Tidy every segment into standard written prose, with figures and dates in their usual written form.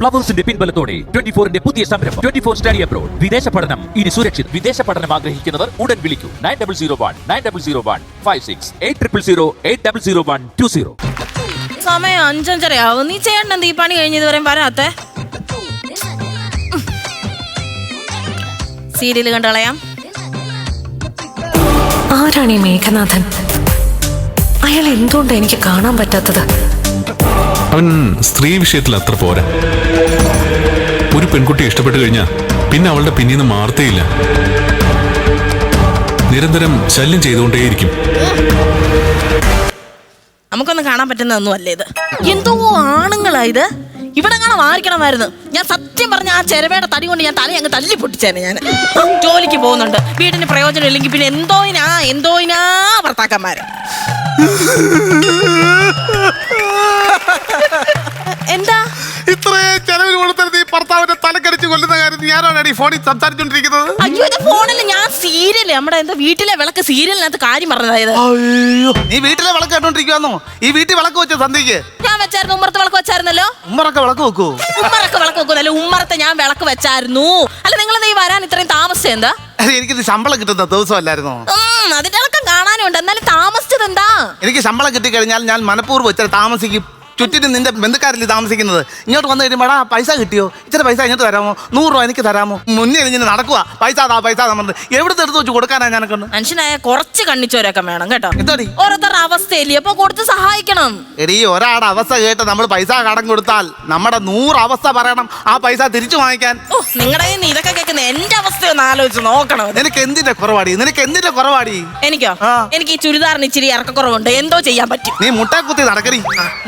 ഫ്ലവേഴ്സിന്റെ പിൻബലത്തോടെ 24ന്റെ പുതിയ സംരംഭം 24 study abroad. വിദേശ പഠനം ഇനി സുരക്ഷിത്. വിദേശ പഠനം ആഗ്രഹിക്കുന്നവർ ഉടൻ വിളിക്കൂ 9001 800 800120. സമയം 5:30 നീ ചെയ്യണ്ട ഈ പണി കഴിഞ്ഞ് ഇതുവരെ വരാത്തെ. സീരിയൽ കണ്ടളയാം. ആരാണ് ഈ മേഘനാഥൻ? അയാൾ എന്തുകൊണ്ട് എനിക്ക് കാണാൻ പറ്റാത്തത്? അവൻ സ്ത്രീ വിഷയത്തിൽ അത്ര പോരാ. ഒരു പെൺകുട്ടി ഇഷ്ടപ്പെട്ടു കഴിഞ്ഞാൽ പിന്നെ അവളുടെ പിന്നീന്ന് മാർത്തേയില്ല. നിരന്തരം ശല്യം ചെയ്തുകൊണ്ടേയിരിക്കും. നമുക്കൊന്നും കാണാൻ പറ്റുന്നതൊന്നും അല്ലേ ഇത്. എന്തോ ആണുങ്ങളാ ഇത്. ഇവിടെ കാണാൻ മാറിക്കണമായിരുന്നു. ഞാൻ സത്യം പറഞ്ഞ ആ ചെരവയുടെ തടി കൊണ്ട് ഞാൻ തല അങ്ങ് തല്ലി പൊട്ടിച്ചേനെ. ഞാൻ ജോലിക്ക് പോകുന്നുണ്ട്, വീടിന് പ്രയോജനം ഇല്ലെങ്കിൽ പിന്നെ എന്തോയിനാ ഭർത്താക്കന്മാര്. എന്താ ഇത്രയും ചെലവിൽ കൊടുത്തിരുന്ന ഈ ഭർത്താവിന്റെ തലക്കടിച്ച് കൊല്ലുന്ന കാര്യം ഞാനാണ് ഈ ഫോണിൽ സംസാരിച്ചോണ്ടിരിക്കുന്നത്. അയ്യോ ഇത് ഫോണില് ഞാൻ സീരിയല് നമ്മുടെ എന്താ വീട്ടിലെ വിളക്ക് സീരിയലിനകത്ത് കാര്യം പറഞ്ഞതായത്. അയ്യോ നീ വീട്ടിലെ വിളക്ക് കേട്ടോണ്ടിരിക്കുവാന്നോ? ഈ വീട്ടിൽ വിളക്ക് വെച്ച സന്ധ്യക്ക് ഞാൻ വെച്ചായിരുന്നു. ഉമ്മറത്ത് വിളക്ക് വെച്ചായിരുന്നല്ലോ. ഉമ്മറൊക്കെ വിളക്ക് വെക്കൂ. ഉമ്മറൊക്കെ വിളക്ക് വെക്കുന്നല്ലോ. ഉമ്മറത്തെ ഞാൻ വിളക്ക് വെച്ചായിരുന്നു. അല്ല നിങ്ങൾ നീ വരാൻ ഇത്രയും താമസിച്ചത് എന്താ? എനിക്കിത് ശമ്പളം കിട്ടുന്ന ദിവസമല്ലായിരുന്നോ? അതിന്റെ ഇളക്കം കാണാനുണ്ട്. എന്നാലും താമസിച്ചത് എന്താ? എനിക്ക് ശമ്പളം കിട്ടിക്കഴിഞ്ഞാൽ ഞാൻ മനഃപൂർവ്വം വെച്ചാൽ താമസിക്കും. ചുറ്റിനും നിന്റെ ബന്ധുക്കാരിൽ താമസിക്കുന്നത്. ഇങ്ങോട്ട് വന്നു കഴിയുമ്പോടാ പൈസ കിട്ടിയോ, ഇച്ചിരി പൈസ ഇങ്ങോട്ട് തരാമോ, 100 രൂപ എനിക്ക് തരാമോ, മുന്നേ ഇങ്ങനെ നടക്കുക പൈസ പറഞ്ഞത് എവിടുത്തെ എടുത്ത് വെച്ച് കൊടുക്കാനാ ഞാനൊക്കെ. മനുഷ്യനായ കുറച്ച് കണ്ണിച്ചോരൊക്കെ വേണം കേട്ടോ. എന്തോടി ഓരോരുത്തരുടെ അവസ്ഥയില്ലേ, അപ്പൊ കൊടുത്ത് സഹായിക്കണം. എടീ ഒരാളുടെ അവസ്ഥ കേട്ട് നമ്മൾ പൈസ കടം കൊടുത്താൽ നമ്മുടെ 100 അവസ്ഥ പറയണം ആ പൈസ തിരിച്ചു വാങ്ങിക്കാൻ. നിങ്ങളുടെ ഇതൊക്കെ കേൾക്കുന്ന എന്റെ അവസ്ഥയൊന്ന് ആലോചിച്ച് നോക്കണം. നിനക്ക് എന്തിന്റെ കുറവാടി? എനിക്കോ? എനിക്ക് ഈ ചുരിദാറിന് ഇച്ചിരി ഇറക്കക്കുറവുണ്ട്. എന്തോ ചെയ്യാൻ പറ്റും. നീ മുട്ടക്കുത്തി നടക്കടി.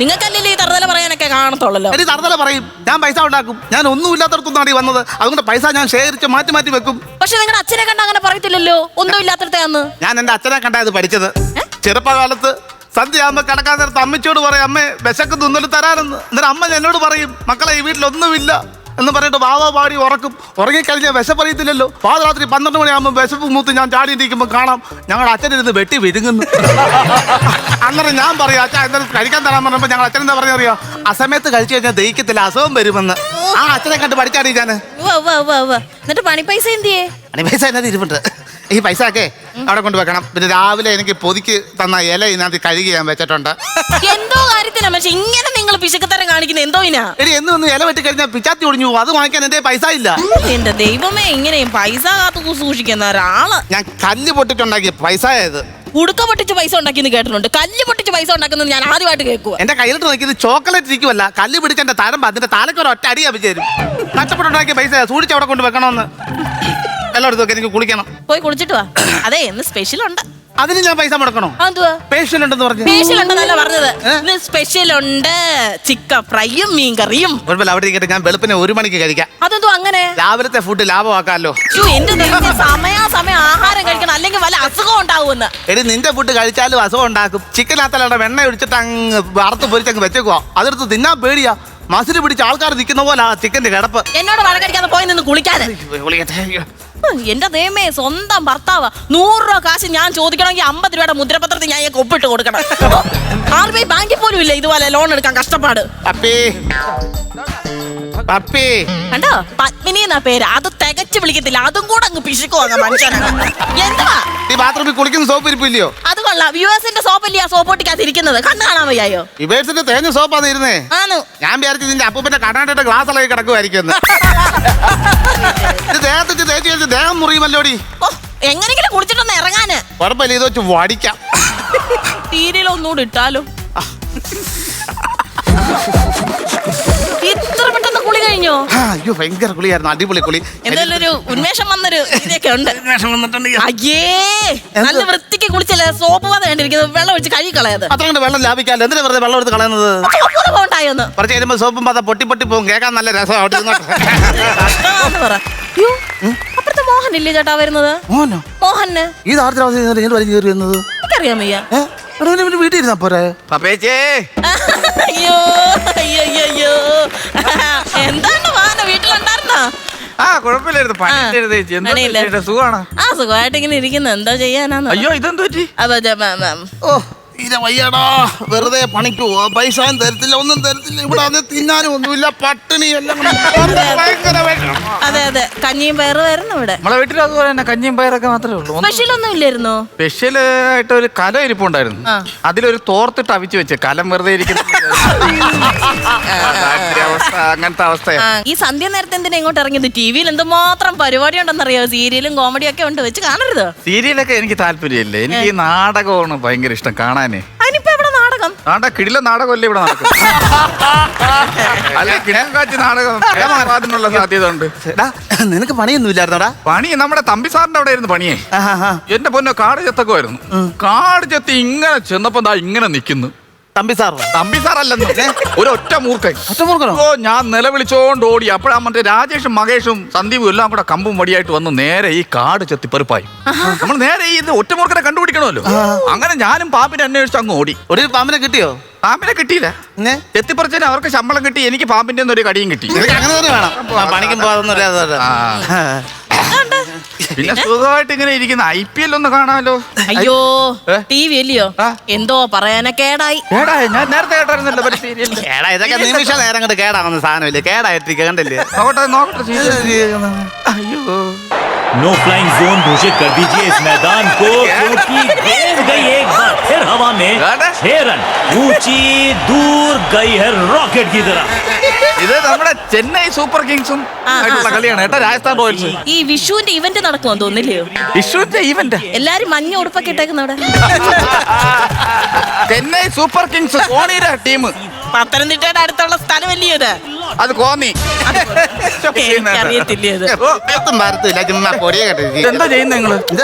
നിങ്ങൾക്കല്ലേ ഈ തറുതല പറയാനൊക്കെ കാണത്തുള്ളല്ലോ. എടി തറുതല പറയും, ഞാൻ പൈസ ഉണ്ടാക്കും. ഞാൻ ഒന്നുമില്ലാത്തടത്തുനിന്നാണ് വന്നത്. അതുകൊണ്ട് പൈസ ഞാൻ ശേഖരിച്ച് മാറ്റി വെക്കും. പക്ഷെ നിങ്ങളുടെ അച്ഛനെ കണ്ട അങ്ങനെ പറയത്തില്ലല്ലോ, ഒന്നും ഇല്ലാത്തടത്താന്ന്. ഞാൻ എന്റെ അച്ഛനെ കണ്ടായത് പഠിച്ചത്. ചെറുപ്പകാലത്ത് സന്ധ്യയാകുമ്പോ കിടക്കാൻ നേരത്ത് അമ്മച്ചോട് പറയും, അമ്മേ വിശക്ക് തുന്നല് തരാനെന്ന്. എന്നിട്ട് അമ്മ എന്നോട് പറയും, മക്കളെ ഈ വീട്ടിലൊന്നുമില്ല എന്ന് പറഞ്ഞിട്ട് വാവാ പാടി ഉറക്കും. ഉറങ്ങിക്കഴിഞ്ഞാൽ വിശപ്പറിയത്തില്ലല്ലോ. പാതിരാത്രി 12 മണിയാകുമ്പോൾ വിശപ്പ് മൂത്ത് ഞാൻ ചാടിയിരിക്കുമ്പോൾ കാണാം ഞങ്ങളുടെ അച്ഛനിരുന്ന് വെട്ടി വിഴുങ്ങുന്നു. അന്നേരം ഞാൻ പറയാം, അച്ഛൻ എന്തായാലും കഴിക്കാൻ തരാൻ പറഞ്ഞപ്പോൾ ഞങ്ങൾ അച്ഛൻ എന്താ പറഞ്ഞറിയോ, അസമയത്ത് കഴിച്ചു കഴിഞ്ഞാൽ ദഹിക്കത്തില്ല, അസുഖം വരുമെന്ന്. ആ അച്ഛനെ കണ്ട് പഠിച്ചാടി ഞാൻ. എന്നിട്ട് പണി പൈസ എന്തിയേ? പണി പൈസ എന്നത് ഇരുപുണ്ട്. ഈ പൈസ ഒക്കെ അവിടെ കൊണ്ട് വെക്കണം. പിന്നെ രാവിലെ എനിക്ക് പൊതിക്ക് തന്ന ഇല ഇതിനകത്ത് കഴുകി ഞാൻ വെച്ചിട്ടുണ്ട്. എന്തോ കാര്യത്തിനാ പക്ഷെ ഇങ്ങനെ നിങ്ങൾ പിശുക്കത്തരം കാണിക്കുന്നത്? എന്തോയിനാ? എടി എന്ന് ഇല വെട്ടി കഴിഞ്ഞാൽ പിച്ചാത്തി ഒടിഞ്ഞു പോകും. അത് വാങ്ങിക്കാൻ എന്റെ പൈസ ഇല്ല. എന്റെ ദൈവമേ, ഇങ്ങനെയും പൈസ കാത്തു സൂക്ഷിക്കുന്ന ഒരാള്. ഞാൻ കല്ല് പൊട്ടിട്ടുണ്ടാക്കിയ പൈസ ആയത്. ഉടുക്ക പൊട്ടിച്ച് പൈസ ഉണ്ടാക്കിയെന്ന് കേട്ടിട്ടുണ്ട്. കല്ല് പൊട്ടിച്ച് പൈസ ഉണ്ടാക്കുന്നത് ഞാൻ ആദ്യമായിട്ട് കേൾക്കുക. എന്റെ കയ്യിലിട്ട് നോക്കിയത് ചോക്ലേറ്റ് ഇരിക്കുമല്ല, കല്ല് പിടിച്ച് എന്റെ തരം അതിന്റെ തലക്കൊരു ഒറ്റ അടി അഭിചേരും. കഷ്ടപ്പെട്ടുണ്ടാക്കിയ പൈസ സൂക്ഷിച്ച് അവിടെ കൊണ്ട് വെക്കണമെന്ന്. എല്ലായിടത്തും എനിക്ക് കുളിക്കണം. പോയി കുളിച്ചിട്ട് വാ. അതെ ഇന്ന് സ്പെഷ്യൽ ഉണ്ട്. അതിന് ഞാൻ പൈസ മുടക്കണോ? സ്പെഷ്യൽ ഉണ്ടെന്ന് പറഞ്ഞു. സ്പെഷ്യൽ ഉണ്ടെന്നല്ല പറഞ്ഞത്. ഇന്ന് സ്പെഷ്യൽ ഉണ്ട്. ചിക്കൻ ഫ്രൈയും മീൻ കറിയും. അവിടെ ഇരിക്കട്ടെ, ഞാൻ വെളുപ്പിനെ 1 മണിക്ക് കഴിക്കാം. അതെന്തോ അങ്ങനെ? രാവിലത്തെ ഫുഡ് ലാഭമാക്കാമല്ലോ. എന്റെ സമയം ആഹാരം കഴിക്കണം, അല്ലെങ്കിൽ വല്ല അസുഖം ഉണ്ടാവുമെന്ന്. എടി നിന്റെ ഫുഡ് കഴിച്ചാലും അസുഖം ഉണ്ടാക്കും. ചിക്കനകത്തല്ല വെണ്ണ ഒഴിച്ചിട്ട് അങ്ങ് വറുത്ത് പൊരിച്ചങ്ങ് വെച്ചേക്കുവാ. അതെടുത്ത് തിന്നാൻ പേടിയാ. മസിൽ പിടിച്ച ആൾക്കാർ നിൽക്കുന്ന പോലെ ആ ചിക്കന്റെ കിടപ്പ്. എന്നോട് വഴക്കടിക്കാതെ പോയി നിന്ന് കുളിക്കാതെ. എന്റെ ദൈവമേ, സ്വന്തം ഭർത്താവ് 100 രൂപ കാശ് ഞാൻ ചോദിക്കണമെങ്കിൽ 50 രൂപയുടെ മുദ്രപത്രത്തിൽ ഞാൻ ഒപ്പിട്ട് കൊടുക്കണം. RBI ബാങ്കിൽ പോലും ഇല്ല ഇതുപോലെ ലോൺ എടുക്കാൻ കഷ്ടപ്പാട്. കണ്ടോ, പത്മിനി എന്നാ പേര്. അത് തികച്ചു വിളിക്കത്തില്ല. അതും കൂടെ അങ്ങ് പിശുക്കുവാങ്ങ മനുഷ്യനാണ്. എന്തുവാ ഈ ബാത്റൂമിൽ കുളിക്കുന്ന സോപ്പ് ഇരിപ്പില്ലയോ? അത് കൊള്ളാം. യുഎസിന്റെ സോപ്പല്ലേ ആ സോപ്പൊട്ടിക്കകത്ത് ഇരിക്കുന്നത്. കണ്ണു കാണാൻ വയ്യായോ? യുഎസിന്റെ തേഞ്ഞ സോപ്പാണ് ഇരുന്നേ. ആണോ? ഞാൻ വിചാരിച്ചു നിന്റെ അപ്പൂപ്പന്റെ കണ്ണാടിയുടെ ഗ്ലാസ് ഇളകി കിടക്കുമായിരിക്കും. ദേഹത്ത് തേച്ച് കഴിച്ച് ദേഹം മുറിയുമല്ലോടി. എങ്ങനെങ്കിലും കുളിച്ചിട്ടൊന്ന് ഇറങ്ങാന്. കുഴപ്പമില്ല, ഇത് വെച്ച് വടിക്കാം. തീരയിലൊന്നുകൂടി ഇട്ടാലോ? ഇത്ര പെട്ടെന്ന് കുളി കഴിഞ്ഞോ? അയ്യോ ഭയങ്കര കുളിയായിരുന്നു, അടിപൊളി കുളി. എന്തായാലും ഒരു ഉന്മേഷം വന്നൊരു ഇതൊക്കെ ഉണ്ട്. അയ്യേ, നല്ല വൃത്തിക്ക് കുളിച്ചല്ലേ. സോപ്പ് വാത കണ്ടിരിക്കുന്നത്. വെള്ളം ഒഴിച്ച് കഴുകി കളയത്. അത്ര കൊണ്ട് വെള്ളം ലാഭിക്കാല്ലോ. എന്തിനാ വെറുതെ വെള്ളം എടുത്ത് കളയുന്നത്? ഉണ്ടായോന്ന് കുറച്ച് കഴിയുമ്പോ സോപ്പും പാത പൊട്ടി പോകും. കേൾക്കാൻ നല്ല രസം. അപ്പുറത്തെ മോഹനില്ലേ ചേട്ടാ വരുന്നത്? മോഹന് ഈ വരുന്നത് അറിയാൻ വയ്യ. വീട്ടിൽ ഇരുന്നാ പോരെ? അയ്യോ അയ്യോ അയ്യോ, എന്താണ് മോഹന വീട്ടിലുണ്ടായിരുന്നോ? സുഖമാണ്. സുഖമായിട്ട് ഇങ്ങനെ ഇരിക്കുന്നു. എന്താ ചെയ്യാനാന്ന്? അയ്യോ ഇതെന്തു പറ്റി? തീരെ വയ്യടാ. വെറുതെ പണിക്ക് പോവാ, പൈസയും തരത്തില്ല, ഒന്നും തരത്തില്ല. ഇവിടെ അത് തിന്നാനും ഒന്നുമില്ല, പട്ടിണി എല്ലാം ഭയങ്കര വിഷമം. അതെ അതെ, കഞ്ഞിയും പയറ് വരുന്നു ഇവിടെ. നമ്മളെ വീട്ടിൽ അതുപോലെ തന്നെ കഞ്ഞിയും പയറൊക്കെ മാത്രമേ ഉള്ളൂ. സ്പെഷ്യൽ ഒന്നും ഇല്ലായിരുന്നോ? സ്പെഷ്യൽ ആയിട്ട് ഒരു കലം ഇരിപ്പുണ്ടായിരുന്നു. അതിലൊരു തോർത്തിട്ട് അവിച്ച് വെച്ച് കലം വെറുതെ ഇരിക്കുന്ന അവസ്ഥ, അങ്ങനത്തെ അവസ്ഥയാ. ഈ സന്ധ്യ നേരത്തെ എന്തിനാ ഇങ്ങോട്ട് ഇറങ്ങിയത്? ടിവിയിൽ എന്തുമാത്രം പരിപാടി ഉണ്ടെന്നറിയോ? സീരിയലും കോമഡിയൊക്കെ ഉണ്ട്, വെച്ച് കാണരുത്. സീരിയലൊക്കെ എനിക്ക് താല്പര്യമില്ല. എനിക്ക് ഈ നാടകമാണ് ഭയങ്കര ഇഷ്ടം കാണാനേ. അതിനിപ്പോ എവിടെ നാടകം? കിടില നാടകമല്ലേ ഇവിടെ നടക്കും? അല്ലെ കിടക്കാച്ചി നാടകം അതിനുള്ള സാധ്യത ഉണ്ട്. നിനക്ക് പണിയൊന്നും ഇല്ലായിരുന്നോടാ? പണി നമ്മുടെ തമ്പി സാറിന്റെ അവിടെ ആയിരുന്നു പണിയേ. എന്റെ പൊന്നോ, കാട് ചെത്തൊക്കെ ആയിരുന്നു. കാട് ചെത്തി ഇങ്ങനെ ചെന്നപ്പോ ഇങ്ങനെ നിക്കുന്നു. തമ്പി സാർ? തമ്പി സാറല്ലെന്ന്, ഒരു ഒറ്റ മൂർഖൻ. ഒറ്റമൂർഖനോ? ഓ, ഞാൻ നിലവിളിച്ചോണ്ട് ഓടി. അപ്പോഴാ മറ്റേ രാജേഷും മകേഷും സന്ദീപും എല്ലാം കൂടെ കമ്പും വടിയായിട്ട് വന്ന് നേരെ ഈ കാട് ചെത്തിപ്പറിപ്പായി. നമ്മൾ നേരെ ഈ ഒറ്റമൂർഖനെ കണ്ടുപിടിക്കണമല്ലോ. അങ്ങനെ ഞാനും പാമ്പിനെ അന്വേഷിച്ച് അങ്ങ് ഓടി. ഒരു പാമ്പിനെ കിട്ടിയോ? പാമ്പിനെ കിട്ടിയില്ല. ചെത്തിപ്പറിച്ചതിന് അവർക്ക് ശമ്പളം കിട്ടി, എനിക്ക് പാമ്പിന്റെ ഒരു കടിയും കിട്ടി. അങ്ങനെ തന്നെ വേണം, പണിക്കും പോകാതൊന്നും. പിന്നെ സുഖമായിട്ട് ഇങ്ങനെ ഇരിക്കുന്ന IPL ഒന്ന് കാണാമല്ലോ. അയ്യോ, TV അല്ലയോ? എന്തോ പറയാനെ കേടായി. ഞാൻ നേരത്തെ കേട്ടായിരുന്നല്ലോ സീരിയൽ. ഇതൊക്കെ നിമിഷ നേരം കൊണ്ട് കേടാവുന്ന സാധനമില്ലേ, കേടായിട്ടിരിക്കുക, കണ്ടില്ലേ? നോക്കട്ടെ. അയ്യോ, नो फ्लाइंग जोन घोषित कर दीजिए इस मैदान को, क्योंकि गेंद गई एक बार फिर हवा में 6 रन ऊंची दूर गई है रॉकेट की तरह. ഇത് നമ്മുടെ ചെന്നൈ സൂപ്പർ കിങ്സും ആയിട്ടുള്ള കളിയാണ് കേട്ടോ, രാജസ്ഥാൻ റോയൽസ്. ഈ വിഷുവിന്റെ ഇവന്റ് നടക്കുമെന്ന് തോന്നില്ലയോ? വിഷുവിന്റെ ഇവന്റ് എല്ലാരും മഞ്ഞ ഉടുപ്പൊക്കെ ഇട്ടേക്കുന്ന അവിടെ. ചെന്നൈ സൂപ്പർ കിങ്സ് ധോണിയുടെ ടീം. പത്തനംതിട്ടയുടെ അടുത്തുള്ള സ്ഥലമല്ലയോ ഇത്? അത് കോന്നി. അറിയത്തില്ലേ ഇത്? എന്താ ചെയ്യുന്നത് നിങ്ങള്?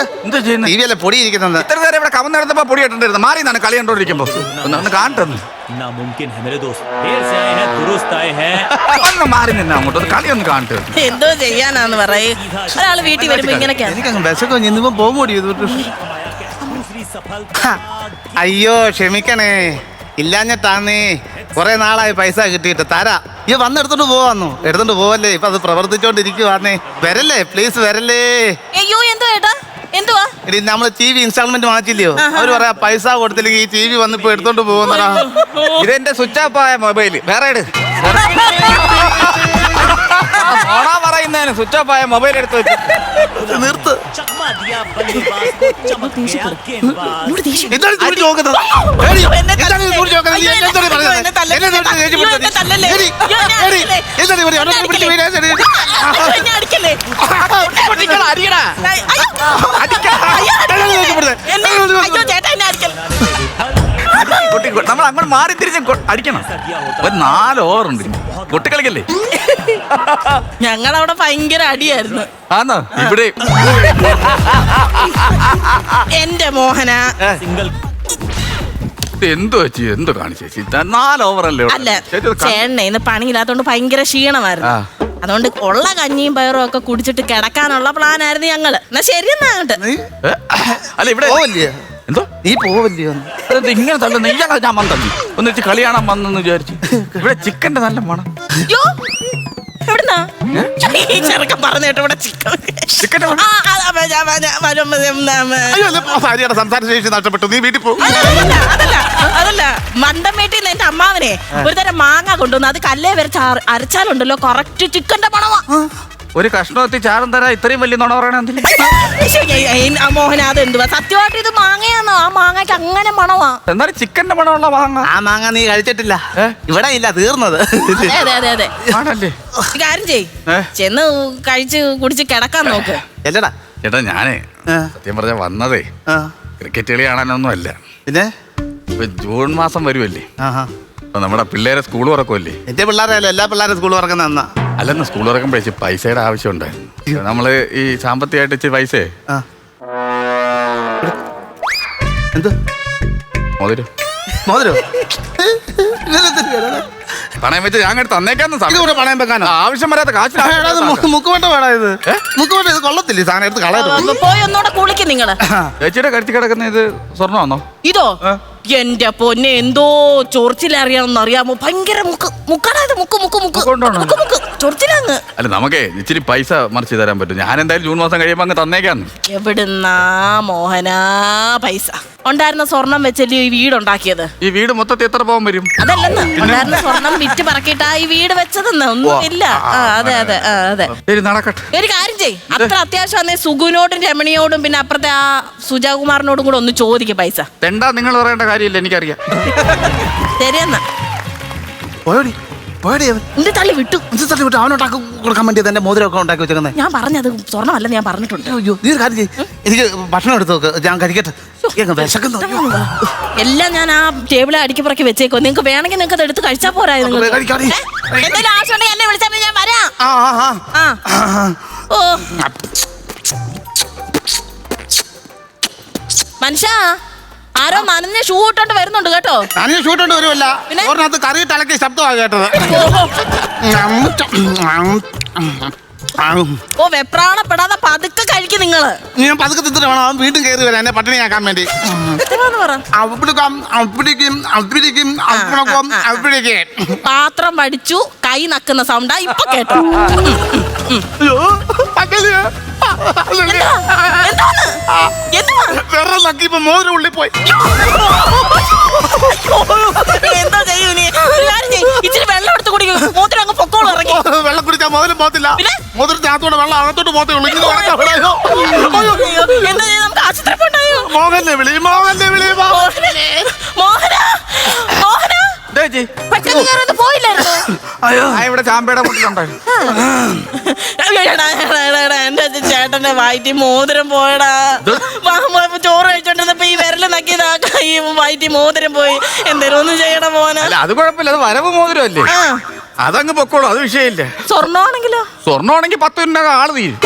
എന്താ ചെയ്യുന്നത്? പൊടി ഇരിക്കുന്നത് ഇത്ര നേരം ഇവിടെ കവന്ന് നടന്നപ്പോ പൊടി ഇട്ടിട്ടുണ്ടായിരുന്നു. മാറി നിന്നാണ് കളി കണ്ടോണ്ടിരിക്കുമ്പോ. ഒന്ന് കാണട്ടെ. नामुमकिन है मेरे दोस्त, देर से आए हैं दुरुस्त आए हैं. ഒന്ന് മാറി നിന്നാ അങ്ങോട്ട് കളി ഒന്ന് കാണട്ടെ. എന്തോ ചെയ്യാനാന്ന് പറയേ, ഒരാള് വീട്ടിൽ വരുമ്പോ ഇങ്ങനെയൊക്കെയാണ്. എനിക്കങ്ങ് വിശക്കോ, ഇന്നിപ്പം പോകുമ്പോടി. അയ്യോ ക്ഷമിക്കണേ, ഇല്ലാഞ്ഞിട്ടാന്നേ. കുറെ നാളായി പൈസ കിട്ടിയിട്ട് തരാ. ഈ വന്നെടുത്തോണ്ട് പോവാന്നു. എടുത്തോണ്ട് പോവല്ലേ, ഇപ്പൊ അത് പ്രവർത്തിച്ചോണ്ടിരിക്കുവാന്നേ. വരല്ലേ പ്ലീസ്, വരല്ലേ. അയ്യോ, എന്തോ ഏട്ടാ, എന്തുവാ? ഇനി നമ്മള് TV ഇൻസ്റ്റാൾമെന്റ് വാങ്ങിച്ചില്ലയോ? അവര് പറയാ പൈസ കൊടുത്തില്ലെങ്കിൽ ഈ TV വന്നിപ്പോ എടുത്തോണ്ട് പോകുന്നതാ. ഇതെന്റെ സ്വിച്ച് ഓഫ് ആയ മൊബൈല്, വേറെ പറയുന്നതിന് സ്വിച്ച് ഓഫ് ആയ മൊബൈൽ എടുത്ത് വെച്ച് നിർത്ത്. चकमा दिया बल्लेबाज को, चमक गया गेंदबाज. എന്താണ് ഇത് വിളിച്ച് നോക്കുന്നത്? ഏടി, എന്താണ് ഇത് വിളിച്ച് നോക്കുന്നത്? അയ്യോ, എന്താണ് എന്നെ പറയുന്നത്? തല്ലല്ലേ. എന്നെ എന്താണ് ദേഷ്യപ്പെടുന്നത്? അയ്യോ, എന്നെ തല്ലല്ലേ. ഏടി, അയ്യോ, എന്നെ ഏടി, അടിക്കല്ലേ. എന്താണ് ഇവിടെ? അവിടെ പിടിച്ച് വീഴാൻ ശരി. അയ്യോ, എന്നെ അടിക്കല്ലേ. അടിക്കടാ. അയ്യോ, അയ്യോ, എന്നെ- അയ്യോ, ചേട്ടാ എന്നെ അടിക്കല്ലേ. നമ്മൾ അങ്ങോട്ട് മാറി തിരിച്ച് അടിക്കണം. ഒരു 4 ഓവറുണ്ട്. കൊട്ടിക്കളിക്കല്ലേ? ഞങ്ങളവിടെ ഭയങ്കര അടിയായിരുന്നു. ആന്നോ? ഇവിടെ എന്റെ മോഹന. सिंगल എന്തോ ചേച്ചി, എന്തോ കാണിച്ചു ചേച്ചി? 4 ഓവറല്ലേ? അല്ല, ചേട്ടനെ ഇന്ന് പണിയില്ലാത്തോണ്ട് ഭയങ്കര ക്ഷീണമായിരുന്നു. അതുകൊണ്ട് ഉള്ള കഞ്ഞിയും പയറും ഒക്കെ കുടിച്ചിട്ട് കിടക്കാനുള്ള പ്ലാൻ ആയിരുന്നു ഞങ്ങള്. എന്നാ ശരിയെന്നാ അങ്ങോട്ട്. അല്ല, ഇവിടെ പോവല്ലേ? എന്തോ നീ പോവല്ലയോ? ഇങ്ങനെ തള്ളുന്ന ഇയാളെ ഞാൻ തള്ളി ഒന്ന് വെച്ച് കളി കാണാൻ വന്നെന്ന് വിചാരിച്ചു. ഇവിടെ ചിക്കന്റെ നല്ല മണം. അയ്യോ, എവിടുന്നാ? ഈ ചെറുക്കൻ പറഞ്ഞിട്ട് ഇവിടെ ചിക്കൻ. ചിക്കന്റെ മണം. അയ്യോ, ഭാര്യയുടെ സംസാര ശേഷി നഷ്ടപ്പെട്ടു. നീ വീട്ടിൽ പോകും. അതല്ല, മണ്ടമേട്ടിൽ നിന്ന് എന്റെ അമ്മാവനെ ഒരു തരം മാങ്ങ കൊണ്ടുവന്നു. അത് കല്ലേ വരെ അരച്ചാലുണ്ടല്ലോ കറക്റ്റ് ചിക്കന്റെ മണവാ. ഒരു കഷ്ണത്തി ചാറും തരാ ഇത്രയും വലിയ നുണ പറയണ എന്തിനാ? മോഹന, അതെന്തുവാ? സത്യമായിട്ട് ഇത് മാങ്ങയാന്നോ? ആ മാങ്ങയ്ക്ക് അങ്ങനെ മണവാ. എന്നാലും ചിക്കന്റെ മണമുള്ള മാങ്ങ. ആ മാങ്ങ നീ കഴിച്ചിട്ടില്ല. ഇവിടെ ഇല്ല, തീർന്നത്. അതെ ആണല്ലേ? കാര്യം ചെയ്, ചെന്ന് കഴിച്ച് കുടിച്ച് കിടക്കാൻ നോക്ക്. എല്ലടാ ചേട്ടാ, ഞാനേ സത്യം പറഞ്ഞ വന്നതേ ക്രിക്കറ്റ് കളി കാണാനൊന്നും അല്ല. പിന്നെ ഇപ്പൊ ജൂൺ മാസം വരുമല്ലേ, അപ്പൊ നമ്മുടെ പിള്ളേരെ സ്കൂൾ തുറക്കുമല്ലേ. എന്റെ പിള്ളേരല്ല, എല്ലാ പിള്ളേരും സ്കൂൾ തുറക്കുന്ന എന്നാ. അല്ലെന്ന് സ്കൂൾ തുറക്കുമ്പോഴേ പൈസയുടെ ആവശ്യമുണ്ട്. നമ്മള് ഈ സാമ്പത്തികമായിട്ട് ഇച്ചിരി പൈസേ എന്ത് മോതിരം മോതിരോ പണയം വെച്ച് ഞാൻ അങ്ങോട്ട് തന്നേക്കാന്ന് ഇതുകൂടെ പണയം വെക്കാനോ? ആവശ്യം വരാത്ത കാശ്. മുക്കുവട്ട വേടാ ഇത്. മുക്കുവട്ട ഇത് കൊള്ളത്തില്ല. സാധനം എടുത്ത് കളയരുത്. പോയി ഒന്നുകൂടെ കുളിക്കും നിങ്ങള്. ചേച്ചിയുടെ കരുത്തി കിടക്കുന്ന ഇത് സ്വർണ്ണമാണോ? ഇതോ? എന്റെ പൊന്നെ, എന്തോ ചൊറിച്ചിലറിയാമെന്ന് അറിയാമോ? ഭയങ്കര മുക്കാണത്. ചൊറിച്ചിലങ്ങ്. അല്ല, നമുക്കേ ഇച്ചിരി പൈസ മറിച്ച് തരാൻ പറ്റും. ഞാൻ എന്തായാലും ജൂൺ മാസം കഴിയുമ്പോ അങ്ങ് തന്നേക്കാന്ന്. എവിടുന്നാ മോഹനാ പൈസ? ഉണ്ടായിരുന്ന സ്വർണം വെച്ചല്ലേ ഈ വീട് ഉണ്ടാക്കിയത്? ഈ വീട് മൊത്തത്തിൽ എത്ര പോകാൻ വരും? അതല്ലെന്ന്, ഉണ്ടായിരുന്ന സ്വർണം വിറ്റ് പറക്കിട്ടാ ഈ വീട് വെച്ചതെന്ന്. ഒന്നും ഇല്ല. അതെ അതെ അതെ. ശരി, നടക്കട്ടെ. ഒരു കാര്യം ചെയ്, അത്ര അത്യാവശ്യം വന്നേ സുഗുനോടും രമണിയോടും പിന്നെ അപ്പുറത്തെ ആ സുജാകുമാറിനോടും കൂടെ ഒന്ന് ചോദിക്കും പൈസ. തെണ്ടാ നിങ്ങൾ പറയേണ്ട കാര്യമില്ല, എനിക്കറിയാം. ശരിയെന്നാ പോയോടി പോയടി എന്റെ തള്ളി വിട്ടു. വിട്ടു അവനോട്ടാക്കി കൊടുക്കാൻ വേണ്ടി എന്റെ മോതിരമൊക്കെ ഉണ്ടാക്കി വെച്ചേക്കുന്നത്. ഞാൻ പറഞ്ഞത് സ്വർണ്ണമല്ലെന്ന് ഞാൻ പറഞ്ഞിട്ടുണ്ട്. അയ്യോ നീ ഒരു കാര്യം ചെയ്യ്, എനിക്ക് ഭക്ഷണം എടുത്ത് നോക്ക്, ഞാൻ കഴിക്കട്ടെ. വിശക്കുന്നു. എല്ലാം ഞാൻ ആ ടേബിളെ അടിക്കപ്പുറക്കി വെച്ചേക്കോ. നിങ്ങൾക്ക് വേണമെങ്കിൽ നിങ്ങൾക്ക് അത് എടുത്ത് കഴിച്ചാൽ പോരായോ? എന്തെങ്കിലും ആവശ്യം ഉണ്ടെങ്കിൽ എന്നെ വിളിച്ചാൽ ഞാൻ വരാം. ഓ മനുഷ്യ, ആരോ നനഞ്ഞ ഷൂ ഇട്ടോണ്ട് വരുന്നുണ്ട് കേട്ടോ. നനഞ്ഞ ഷൂ ഇട്ടോണ്ട് വരുമല്ല, ഒരിനകത്ത് കറിയിട്ട് അലക്കിയ ശബ്ദമാണ് കേട്ടത്. ഓ വെപ്രാണപ്പെടാതെ പതുക്കെ കഴിക്കും നിങ്ങള്. ഞാൻ പതുക്കെ തിന്നിട്ട് വേണം അവൻ വീണ്ടും കയറി വരാൻ എന്നെ പട്ടിണിയാക്കാൻ വേണ്ടി. പാത്രം വടിച്ചു കൈ നക്കുന്ന സൗണ്ടാ ഇപ്പൊ കേട്ടോ. വെള്ളം നക്കിയപ്പോ മോതിരം ഉള്ളിൽ പോയി. എന്താ ചെയ്യൂ നീ? ഇച്ചിരി വെള്ളം എടുത്ത് കുടിക്കും, മോതിരം അങ്ങ് പൊക്കോളം ഇറങ്ങി. വെള്ളം കുടിച്ചാൽ മോതിരം പോകത്തില്ല, മോതിരത്തിനകത്തോടെ വെള്ളം അകത്തോട്ട് പോകത്തേ ഉള്ളൂ. എന്താ ചെയ്യ, നമുക്ക് ആശുപത്രി പോണ്ടായോ? മോഹനെ വിളി, മോഹനെ വിളി. മോഹന മോഹന പോയില്ലായിരുന്നു. ഇവിടെ ചാമ്പയുടെ മുട്ടിലുണ്ടായിരുന്നു. എന്റെ ചേട്ടന്റെ വയറ്റി മോതിരം പോയടാ. ചോറ് കഴിച്ചോണ്ടിരുന്നപ്പോ ഈ വിരല് നക്കിയതാ, കൈ വയറ്റി മോതിരം പോയി. എന്തേലും ഒന്നും ചെയ്യണം മോനെ. അത് കുഴപ്പമില്ല, അത് വരവ് മോതിരമല്ലേ, അതങ്ങ് പൊക്കോളൂ, അത് വിഷയമില്ല. സ്വർണ്ണമാണെങ്കിലോ? സ്വർണ്ണമാണെങ്കിൽ 10 മിനിറ്റ് ആള് തീരും.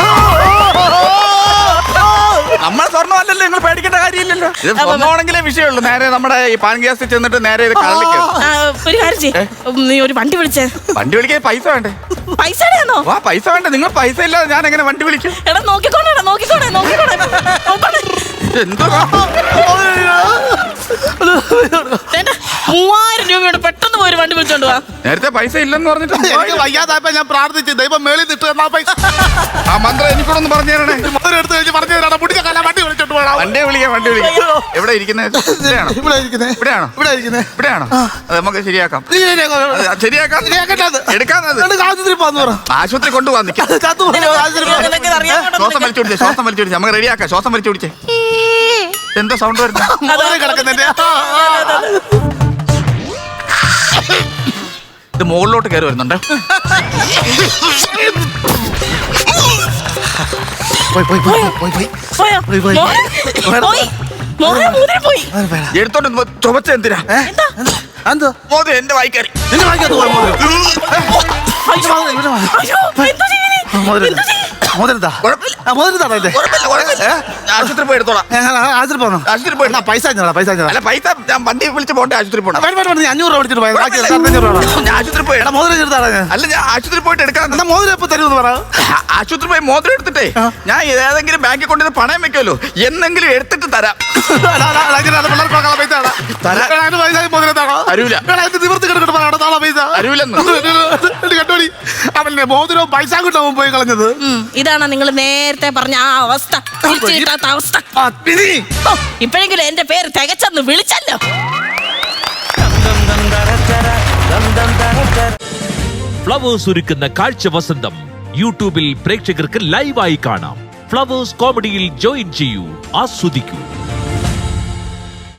നമ്മൾ സ്വർണ്ണമല്ലല്ലോ, നിങ്ങൾ പേടിക്കേണ്ട കാര്യമില്ലല്ലോ. ഇത് സ്വർണ്ണമാണെങ്കിലേ വിഷയമുള്ളൂ. നേരെ നമ്മുടെ ഈ പാൻ ഗ്യാസിൽ ചെന്നിട്ട് നേരെ ഇത് കള്ളിക്കും. ഒരു കാര്യം ചെയ്യ്, നീ ഒരു വണ്ടി വിളിച്ചേ. വണ്ടി വിളിക്കാൻ പൈസ വേണ്ടേ? പൈസ ആണോ? പൈസ വേണ്ട, നിങ്ങൾ പൈസ ഇല്ലാതെ ഞാൻ എങ്ങനെ വണ്ടി വിളിക്കും? എടാ നോക്കിക്കോണേ, നോക്കിക്കോണേ, നോക്കിക്കോണേ, നോക്കണേ. എന്തോ 3000 രൂപയോട് പെട്ടെന്ന് പോയി വണ്ടി വിളിച്ചോണ്ട് പോവാ. നേരത്തെ പൈസ ഇല്ലെന്ന് പറഞ്ഞിട്ട് എനിക്ക് വയ്യാതായപ്പോ ഞാൻ പ്രാർത്ഥിച്ചു, ദൈവം മേളിൽ നിട്ട് തന്നാ പൈസ. ആ മന്ത്രം എനിക്കൂടൊന്ന് പറഞ്ഞു തരണേ. മോതിരം എടുത്ത് കഴിഞ്ഞ് പറഞ്ഞു തരാം. മുടിച്ച കാലം വണ്ടി വിളിച്ചോണ്ട് പോകണം. വണ്ടിയെ വിളിക്കാം, വണ്ടി വിളിക്കാം. എവിടെ ഇരിക്കുന്നത്? ഇവിടെയാണോ? ഇവിടെ ഇരിക്കുന്നേ, ഇവിടെയാണോ? ഇവിടെ ഇരിക്കുന്നേ, ഇവിടെയാണോ? അത് നമുക്ക് ശരിയാക്കാം. ശരിയാക്കാം, എടുക്കാന്നത്. ആശുപത്രി പോകാന്ന് പറ. ആശുപത്രി കൊണ്ടുപോകാൻ നിൽക്കാം. ശ്വാസം വലിച്ചു പിടിച്ചേ, ശ്വാസം വലിച്ചു പിടിച്ചേ, നമുക്ക് റെഡിയാക്കാം. ശ്വാസം വലിച്ചു പിടിച്ചേ. എന്താ സൗണ്ട് വരുന്നത്? കിടക്കുന്നേ. ഇത് മുകളിലോട്ട് കയറി വരുന്നുണ്ട്. എടുത്തോണ്ട് ചുമച്ച എന്തിനാ? മോതിരം എന്റെ വായി കയറി. ആശുപത്രി പോയി എടുത്തോളാം. ആശുപത്രി പോകണം. ആശുപത്രി പോയി പൈസ പൈസ അല്ല, പൈസ ഞാൻ വണ്ടി വിളിച്ച് പോകണ്ടേ? ആശുപത്രി പോകണം. 500 രൂപ വിളിച്ചിട്ട് പോയത്, ബാക്കി 500 രൂപ. ഞാൻ ആശുപത്രി പോയി. മോതിരം ചെറുതാണ്. അല്ല, ഞാൻ ആശുപത്രി പോയിട്ട് എടുക്കാൻ. എന്നാ മോതിരം എപ്പോ തരുമെന്ന് പറ. ആശുപത്രി പോയി മോതിരം എടുത്തിട്ടേ ഞാൻ ഏതെങ്കിലും ബാങ്കിൽ കൊണ്ടുവന്ന് പണയം വെക്കുമല്ലോ, എന്നെങ്കിലും എടുത്തിട്ട് തരാം. അരൂല കട്ടോടി അവന്റെ മോതിരവും പൈസ കിട്ടും പോയി കളഞ്ഞത്. ഇതാണ് നിങ്ങൾ നേരത്തെ പറഞ്ഞ ആ അവസ്ഥ, തിരിച്ചു കിട്ടാത്ത അവസ്ഥ. ഇപ്പോഴെങ്കിലും എന്റെ പേര് തികച്ചെന്ന് വിളിച്ചല്ലോ. ഫ്ലവേഴ്സ് ഒരുക്കുന്ന കാഴ്ച വസന്തം യൂട്യൂബിൽ പ്രേക്ഷകർക്ക് ലൈവായി കാണാം. ഫ്ലവേഴ്സ് കോമഡിയിൽ ജോയിൻ ചെയ്യൂ, ആസ്വദിക്കൂ.